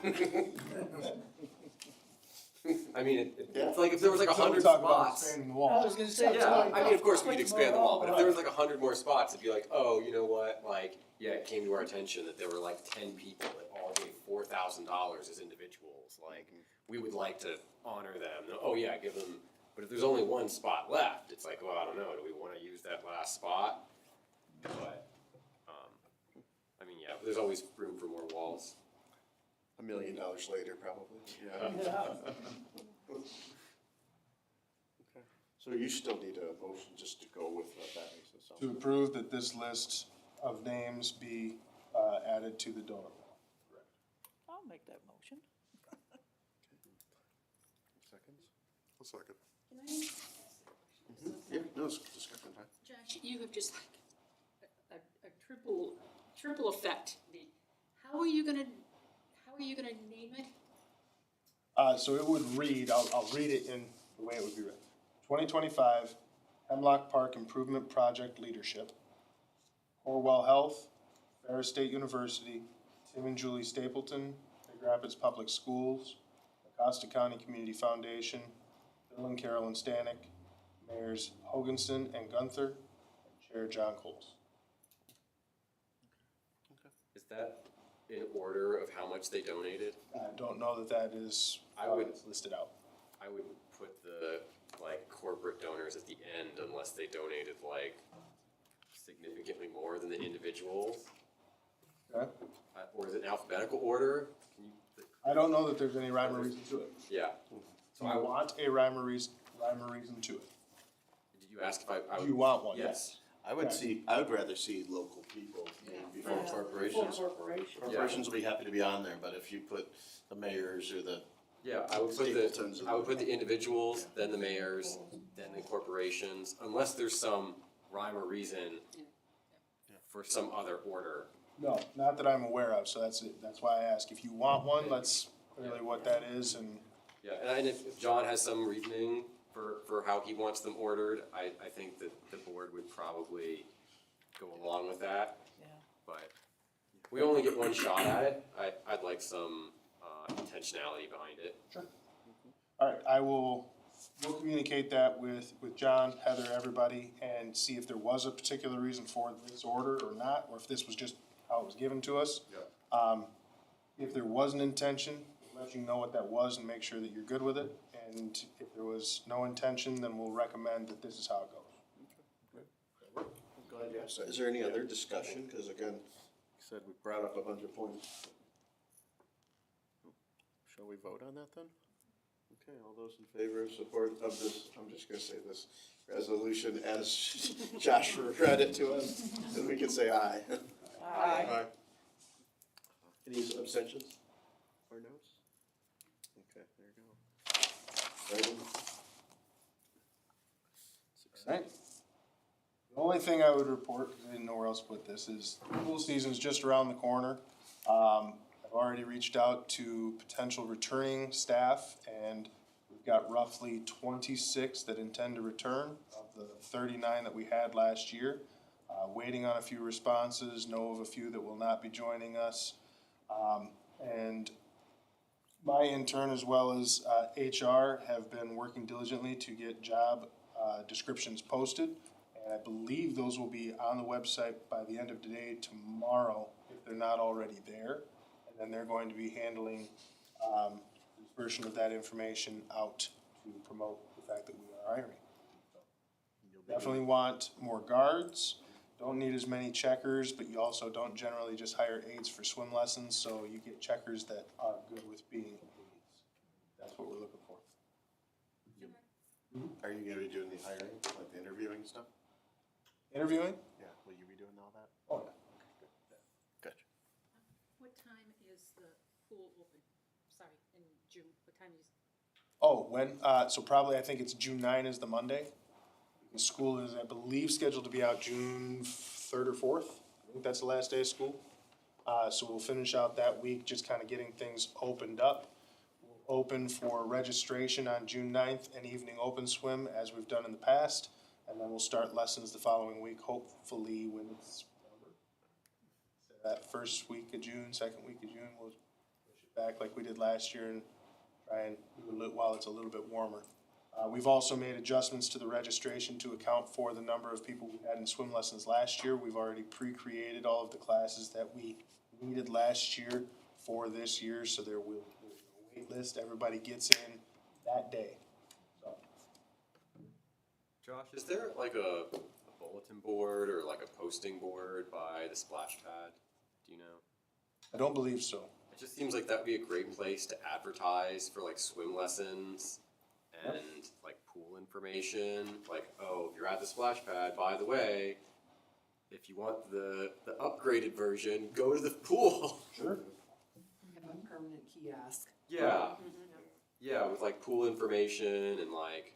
I mean, it's like if there was like 100 Talk about spots. expanding the I wall. was gonna say. Yeah, I mean, of course we could expand the wall, but if there was like 100 more spots, it'd be like, oh, you know what, like, yeah, it came to our attention that there were like 10 people that all gave $4,000 as individuals, like, we would like to honor them, oh yeah, give them, but if there's only one spot left, it's like, well, I don't know, do we wanna use that last spot? But, I mean, yeah, there's always room for more walls. $1 million later, probably, yeah. Okay. So you still need a motion just to go with that makes it sound. To approve that this list of names be added to the donor wall. I'll make that motion. Seconds? I'll second. Can I ask a question? Yeah, no, it's discussion time. Josh, you have just like a triple effect. How are you gonna name it? So it would read, I'll read it in the way it would be written. 2025 Hemlock Park Improvement Project Leadership. Corewell Health, Ferris State University, Tim and Julie Stapleton, Big Rapids Public Schools, Acosta County Community Foundation, Bill and Carolyn Stanek, Mayors Hoganson and Gunther, and Chair John Coles. Is that in order of how much they donated? I don't know that is I would- it's listed out. I would put the, like, corporate donors at the end unless they donated, like, significantly more than the individuals. Okay. Or is it in alphabetical order? Can you? I don't know that there's any rhyme or reason to it. Yeah. So I want a rhyme or reason to it. Did you ask if I would? You want one? Yes. I would rather see local people before corporations. Corporations will be happy to be on there, but if you put the mayors or the Yeah, I would put Stapletons and- I would put the individuals, then the mayors, then the corporations, unless there's some rhyme or reason for some other order. No, not that I'm aware of, so that's it. That's why I ask. If you want one, that's clearly what that is, and Yeah, and if John has some reasoning for how he wants them ordered, I think that the board would probably go along with that. Yeah. But we only get one shot at it. I'd like some intentionality behind it. all right, we'll communicate that with John, Heather, everybody, and see if there was a particular reason for this order or not, or if this was just how it was given to us. Yeah. If there was an intention, we'll let you know what that was and make sure that you're good with it. And if there was no intention, then we'll recommend that this is how it goes. Go ahead, yes. Is there any other discussion? Because again, like I said, we brought up a bunch of points. Shall we vote on that then? Okay, all those in favor of support of this, I'm just gonna say this resolution as Josh read it to us, then we can say aye. Aye. Any abstentions or no's? Okay, there you go. Item Right. The only thing I would report, because I didn't know where else to put this, is pool season's just around the corner. I've already reached out to potential returning staff, and we've got roughly 26 that intend to return of the 39 that we had last year. Waiting on a few responses, know of a few that will not be joining us. And my intern as well as HR have been working diligently to get job descriptions posted. And I believe those will be on the website by the end of today, tomorrow, if they're not already there. And then they're going to be handling the version of that information out to promote the fact that we are hiring. Definitely want more guards. Don't need as many checkers, but you also don't generally just hire aides for swim lessons, so you get checkers that are good with being aides. That's what we're looking for. Are you gonna be doing the hiring, like the interviewing stuff? Interviewing? Yeah, will you be doing all that? Oh, yeah. Gotcha. What time is the pool open? Sorry, in June, what time is? Oh, when, so probably I think it's June 9 is the Monday. The school is, I believe, scheduled to be out June 3rd or 4th. I think that's the last day of school. So we'll finish out that week, just kind of getting things opened up. We'll open for registration on June 9th and evening open swim as we've done in the past. And then we'll start lessons the following week, hopefully when it's that first week of June, second week of June, we'll push it back like we did last year and try and do it while it's a little bit warmer. We've also made adjustments to the registration to account for the number of people we had in swim lessons last year. We've already pre-created all of the classes that we needed last year for this year, so there's no wait list. Everybody gets in that day. So, Josh, is there like a bulletin board or like a posting board by the splash pad? Do you know? I don't believe so. It just seems like that would be a great place to advertise for like swim lessons and like pool information. Like, oh, if you're at the splash pad, by the way, if you want the upgraded version, go to the pool. Sure. Have a permanent kiosk. Yeah. Yeah, with like pool information and like,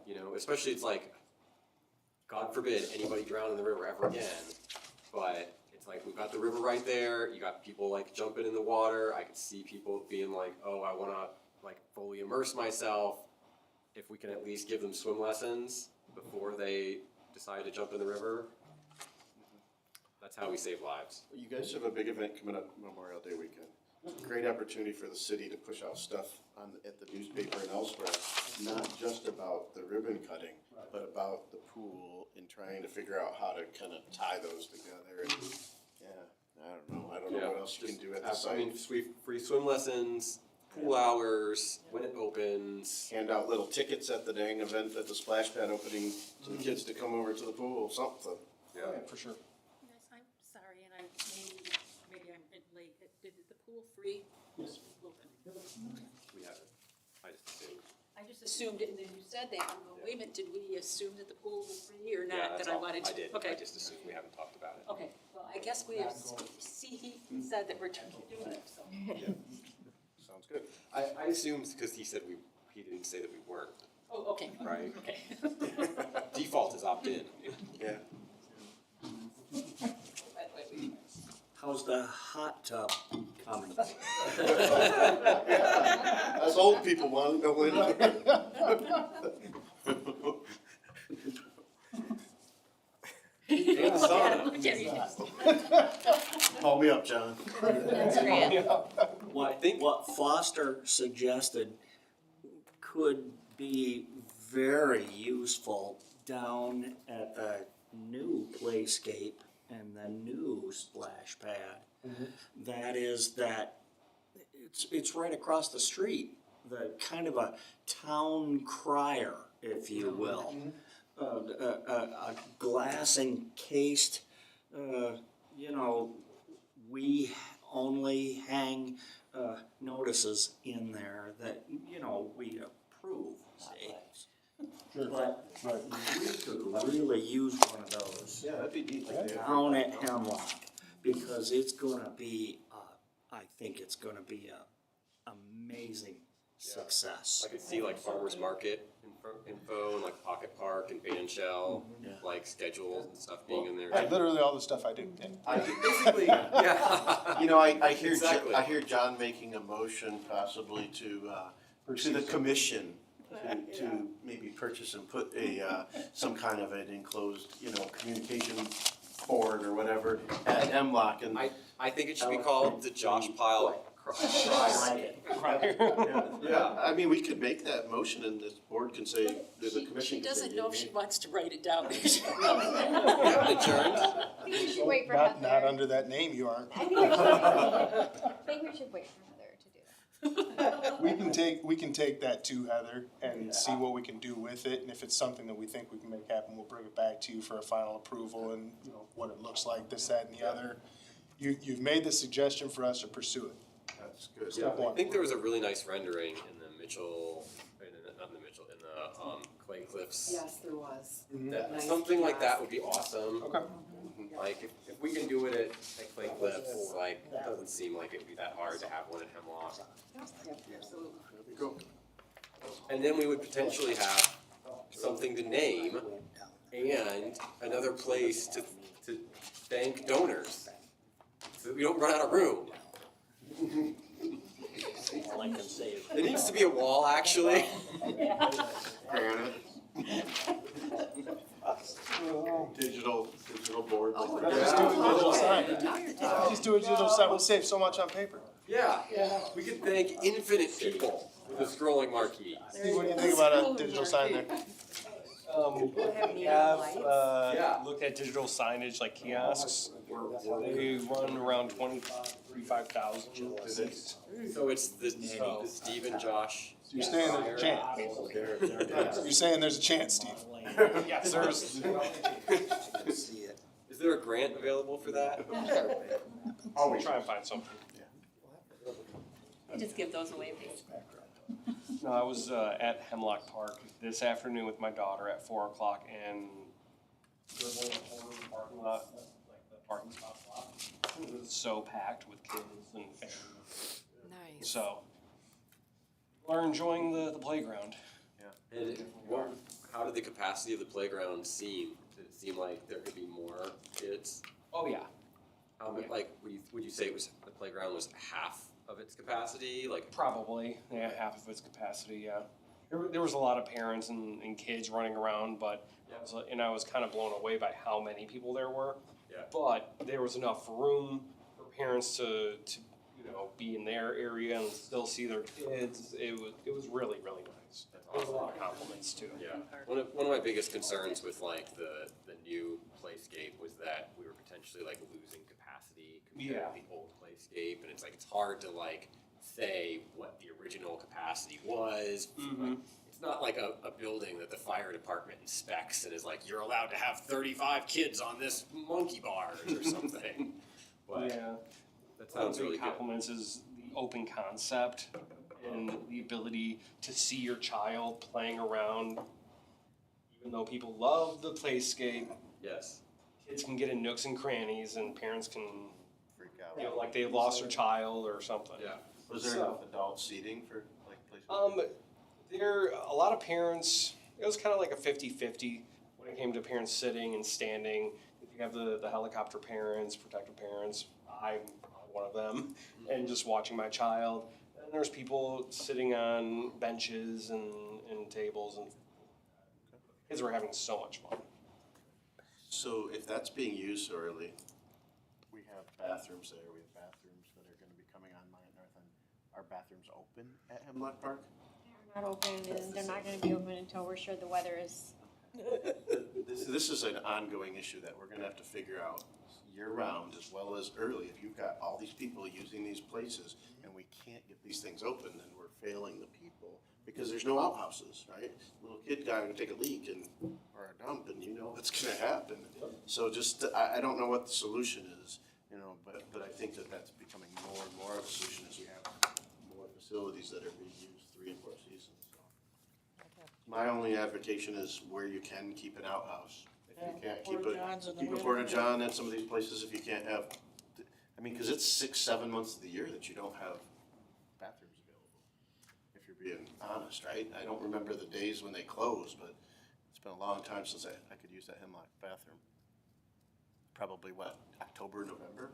you know, especially it's like, God forbid anybody drown in the river ever again. But it's like, we've got the river right there. You got people like jumping in the water. I can see people being like, oh, I want to like fully immerse myself. If we can at least give them swim lessons before they decide to jump in the river. That's how we save lives. You guys have a big event coming up Memorial Day weekend. Great opportunity for the city to push out stuff at the newspaper and elsewhere, not just about the ribbon cutting, but about the pool and trying to figure out how to kind of tie those together. And, yeah, I don't know what else you can do at the site. I mean, free swim lessons, pool hours, when it opens. Hand out little tickets at the dang event at the splash pad opening to the kids to come over to the pool, something. Yeah, for sure. Yes, I'm sorry, and maybe I'm late. Did the pool free? Yes. Open. assumed, and then you said that, I'm going, wait a minute, did we assume that the pool was free or Yeah, not, that's that I all. wanted to? I did, Okay. I just assumed we haven't talked about it. Okay, well, I guess we have, see, he said that we're doing it, so. Sounds good. I assumed, because he said he didn't say that we weren't, Oh, okay. right? Okay. Default is opt-in. Yeah. How's the hot tub coming? Us old people want to go in. And sauna. Call me up, John. That's great. What Foster suggested could be very useful down at the new playscape and the new splash pad. That is that it's right across the street, the kind of a town crier, if you will. A glass encased, we only hang notices in there that, we approve. But we could really use one of those Yeah, that'd be neat. down at Hemlock, because it's gonna be, I think it's gonna be a amazing success. I could see like farmer's market info and like Pocket Park and Band Shell, like schedules and stuff being in there. Literally all the stuff I do. I basically, Yeah. you know, I hear, Exactly. I hear John making a motion possibly to the commission to maybe purchase and put some kind of an enclosed, communication board or whatever at Hemlock, and I think it should be called the Josh Pyle yeah, I mean, we could make that motion and this board can say, the She commission can say. doesn't know if she wants to write it down. We haven't adjourned. I think we should wait for Not Heather. under that name, you aren't. I think we should wait for Heather to do that. We can take that to Heather and see what we can do with it, and if it's something that we think we can make happen, we'll bring it back to you for a final approval and, what it looks like, this, that, and the other. You've made the suggestion for us to pursue it. That's good. Yeah, I think there was a really nice rendering in the Clay Cliffs. Yes, there was. That, Nice something like that kiosk. would be awesome. Okay. Like, if we can do it at Clay Cliffs, like, it doesn't seem like it'd be that hard to have one at Hemlock. Absolutely. And then we would potentially have something to name and another place to thank donors. So that we don't run out of room. All I can say is. There needs to be a wall, actually. Granite. Digital board. Just do a digital sign. Just do a digital sign, we'll save so much on paper. Yeah, we could thank infinite people with a scrolling marquee. Steve, what do you think about a digital sign there? Yeah. Looked at digital signage like kiosks. They run around 35,000. So it's the Steve and Josh. You're saying there's a chance. You're saying there's a chance, Steve. Yes, there's. Is there a grant available for that? We'll try and find something. I just give those away, please. No, I was at Hemlock Park this afternoon with my daughter at 4 o'clock, and the whole parking lot, like the parking spot lot, it was so packed with kids and families. Nice. So, people are enjoying the playground. And how did the capacity of the playground seem? Did it seem like there could be more kids? Oh, yeah. How many, like, would you say the playground was half of its capacity? Like, Probably, yeah, half of its capacity, yeah. There was a lot of parents and kids running around, but, I was kind of blown away by how many people there were. Yeah. But there was enough room for parents to be in their area and still see their kids. It was really, really nice. There was a lot of compliments too. yeah. One of my biggest concerns with like the new playscape was that we were potentially like losing capacity compared to the old playscape, and it's hard to like say what the original capacity was. Like, it's not like a building that the fire department inspects and is like, you're allowed to have 35 kids on this monkey bars or something. But Yeah. that sounds really good. Compliments is the open concept and the ability to see your child playing around, even though people love the playscape, Yes. kids can get in nooks and crannies and parents can, Freak out. you know, like they've lost their child or something. Yeah. Was there enough adult seating for like places? There, a lot of parents, it was kind of like a 50-50 when it came to parents sitting and standing. If you have the helicopter parents, protective parents, I'm one of them, and just watching my child. And there's people sitting on benches and tables, and kids were having so much fun. So if that's being used so early, we have bathrooms there, we have bathrooms that are gonna be coming online at North End. Are bathrooms open at Hemlock Park? They're not open, and they're not gonna be open until we're sure the weather is. This is an ongoing issue that we're gonna have to figure out year-round as well as early. If you've got all these people using these places and we can't get these things open, then we're failing the people because there's no outhouses, right? Little kid guy would take a leak or a dump and you know what's gonna happen. So just, I don't know what the solution is, you know, but I think that that's becoming more and more of a solution as we have more facilities that are being used 3 and 4 seasons, so. My only advocation is where you can keep an outhouse. If you can't keep a porta-john at some of these places, if you can't have, I mean, cause it's 6, 7 months of the year that you don't have bathrooms available. If you're being honest, right? I don't remember the days when they close, but it's been a long time since I could use that Hemlock bathroom. Probably what, October, November?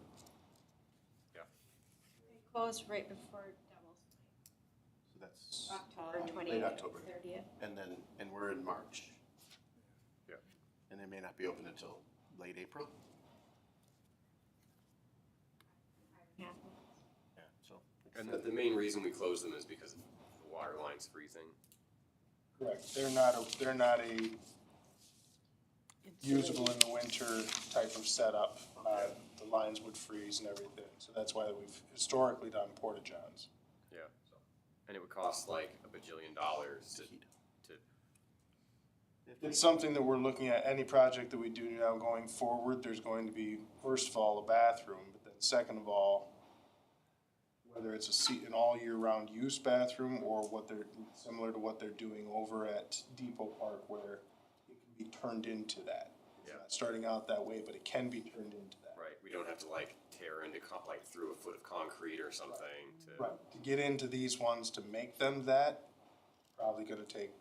Closed right before Devil's So that's Night, October late 20th, October. 30th. And we're in March. Yeah. And they may not be open until late April. Yeah. Yeah, so. And the main reason we close them is because the water line's freezing. Correct. They're not a usable in the winter type of setup. The lines would freeze and everything, so that's why we've historically done porta johns. Yeah. And it would cost like $1 bajillion to It's something that we're looking at, any project that we do now going forward, there's going to be, first of all, a bathroom, but then second of all, whether it's an all year round use bathroom or what they're, similar to what they're doing over at Depot Park where it can be turned into that. It's Yeah. not starting out that way, but it can be turned into that. Right, we don't have to like tear into like through a foot of concrete or something to. Right, to get into these ones, to make them that, probably gonna take.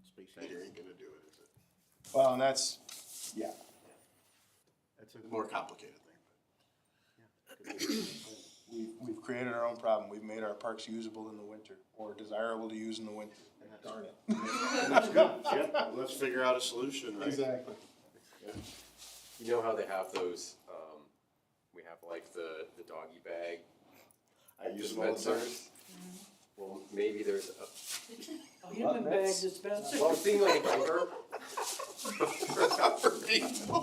Space heater ain't gonna do it, is it? Well, and that's, yeah. That's a more complicated thing, but, yeah. We've created our own problem. We've made our parks usable in the winter or desirable to use in the winter. Darn it. And that's good, yeah, let's figure out a solution, right? Exactly. You know how they have those, we have like the doggy bag I use them all the time. dispensers? Well, maybe there's a, Human bag dispenser. well, I'm seeing like a number. Not for people.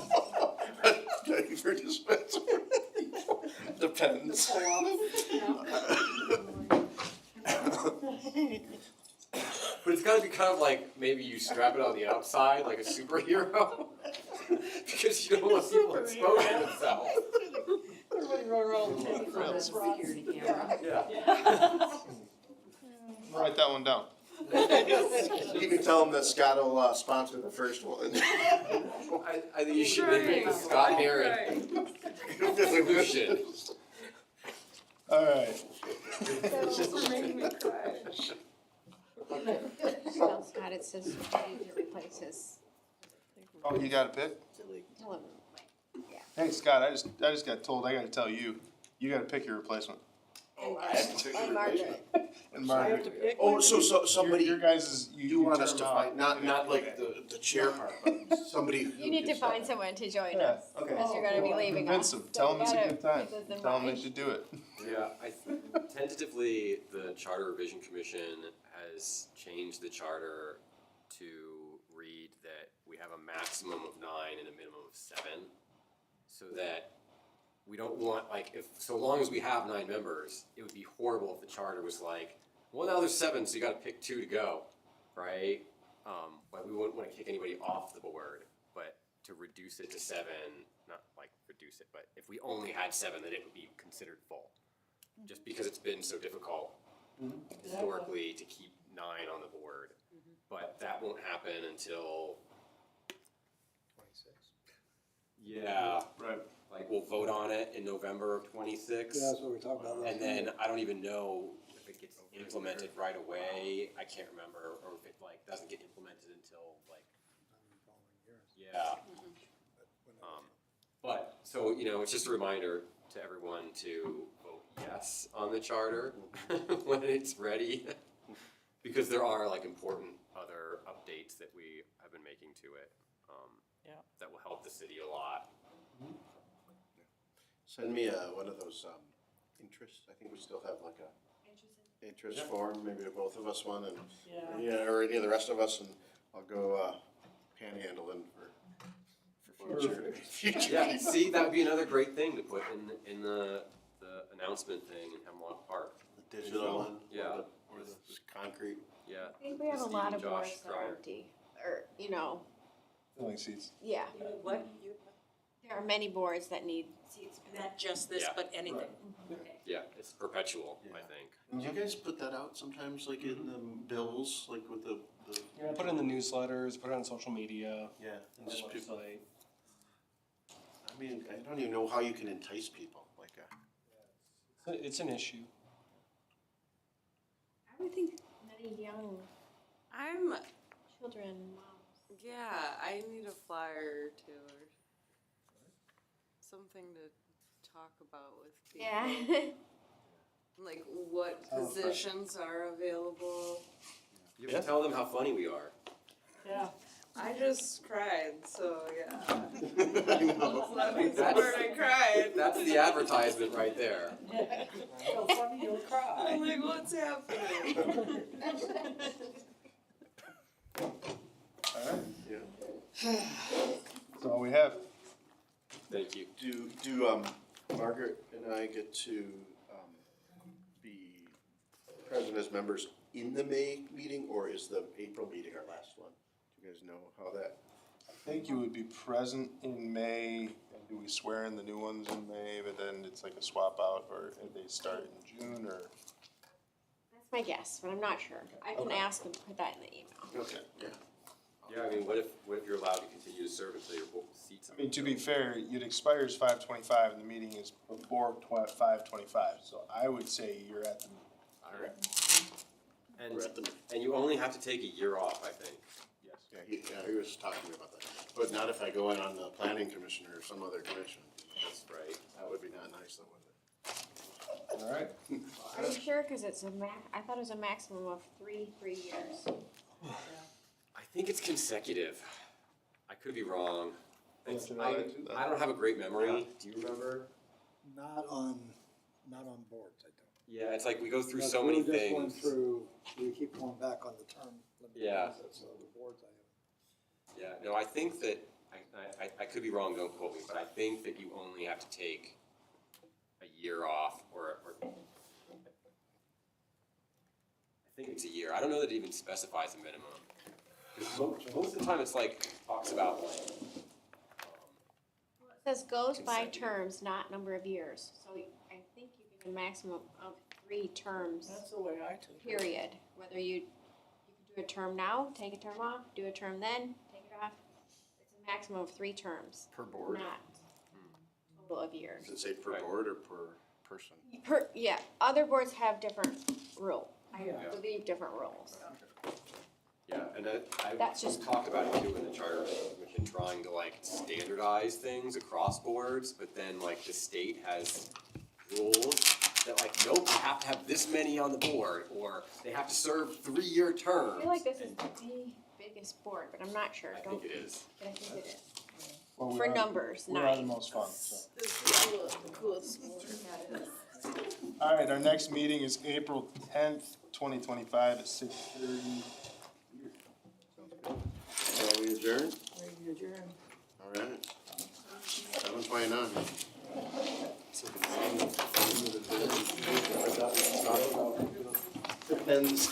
For dispenser. Depends. But it's gotta be kind of like, maybe you strap it on the outside like a superhero. Because you don't want people exposing themselves. Everybody run around On a security camera. Yeah. Write that one down. You can tell them that Scott will sponsor the first one. I think you should make it the Scott Heron solution. Alright. Tell Scott it says ready to replace his. Oh, you got a pick? Tell him. Hey, Scott, I just got told, I gotta tell you, you gotta pick your replacement. Oh, I have to pick And a Margaret. And I have to Margaret. pick Oh, one. so somebody, Your guys is, you want us to term out. find, not like the chair part, but somebody who You need to can find step someone to join Yeah, us, okay. because you're gonna be leaving us. Convince them, So tell we them it's a gotta good time, keep this in tell them they mind. should do it. Yeah, tentatively, the Charter Revision Commission has changed the charter to read that we have a maximum of 9 and a minimum of 7. So that we don't want, like, if, so long as we have 9 members, it would be horrible if the charter was like, well, now there's 7, so you gotta pick 2 to go, right? Like, we wouldn't wanna kick anybody off the board, but to reduce it to 7, not like reduce it, but if we only had 7, then it would be considered full. just because it's been so difficult historically to keep 9 on the board. But that won't happen until, 26. yeah, Right. like we'll vote on it in November of 26. Yeah, that's what we were talking about last And then I don't even know if it gets implemented right away. I can't remember, or if it like doesn't get implemented until like, yeah. But, so, you know, it's just a reminder to everyone to vote yes on the charter when it's ready. Because there are like important other updates that we have been making to it, Yeah. that will help the city a lot. Send me one of those interests. I think we still have like a interest form, maybe to both of us one, and Yeah. or any of the rest of us, and I'll go panhandling for future. Yeah, see, that would be another great thing to put in the announcement thing in Hemlock Park. The digital one. Yeah. Or the concrete. Yeah. I think we have a lot of Steve and Josh boards that are Cryer. empty, or, you know, Filling seats. yeah. What? There are many boards that need seats. Not just this, Yeah. but anything. Yeah, it's perpetual, I think. Do you guys put that out sometimes, like in the bills, like with the Yeah, put it in the newsletters, put it on social media, yeah, and on just the people. website. I mean, I don't even know how you can entice people like It's an issue. I would think many young I'm, children, moms. yeah, I need a flyer too, or something to talk about with people. Yeah. Like what positions are available. You have to tell them how funny we are. Yeah. I just cried, so yeah. I know. Let me support I cried. That's the advertisement right there. So funny you'll cry. I'm like, what's happening? Alright, Yeah. that's all we have. Thank you. Do Margaret and I get to be present as members in the May meeting, or is the April meeting our last one? Do you guys know how that? I think you would be present in May, and do we swear in the new ones in May, but then it's like a swap out, or they start in June, or? That's my guess, but I'm not sure. I can Okay. ask and put that in the email. Okay. Yeah. Yeah, I mean, what if you're allowed to continue to serve until your seats? I mean, to be fair, it expires 5/25, and the meeting is before 5/25, so I would say you're at the meeting. Alright. We're at the And you only have to take a year off, I think. Yes. Yeah, he was talking to me about that. But not if I go in on the planning commission or some other commission. That's right. That would be not nice, though, would it? Alright, Are you sure? Cause it's I thought it was a maximum of 3 years. I think it's consecutive. I could be wrong. Yes, It's- you know that too, then. I don't have a great memory. Do you remember? Not on boards, I don't. Yeah, it's like we go through Because so many we're just going things. through, we keep going back on the term limit. Yeah. So the boards I have. Yeah, no, I think that, I could be wrong, don't quote me, but I think that you only have to take a year off, or I think it's a year. I don't know that it even specifies a minimum. 'Cause most of the time it's like, talks about like, It says goes by Consecutive. terms, not number of years. So I think you get a maximum of 3 terms, That's the way I took it. period. Whether you can do a term now, take a term off, do a term then, take it off. It's a maximum of 3 terms, Per board? not total of years. Does it say per Right. board or per person? Yeah, other boards have different I Yeah. believe different rules. yeah, and I've That's just- talked about it too in the charter commission, trying to like standardize things across boards, but then like the state has rules that like, nope, you have to have this many on the board, or they have to serve 3-year terms. I feel like this is the biggest board, but I'm not sure. I Don't, think it is. but I think it is. well, we For are- numbers, We are the 9. most fun, so. This is the coolest board. Alright, our next meeting is April 10th, 2025 at 6:30. So we adjourn? Ready to adjourn. All right. 7:29. Depends.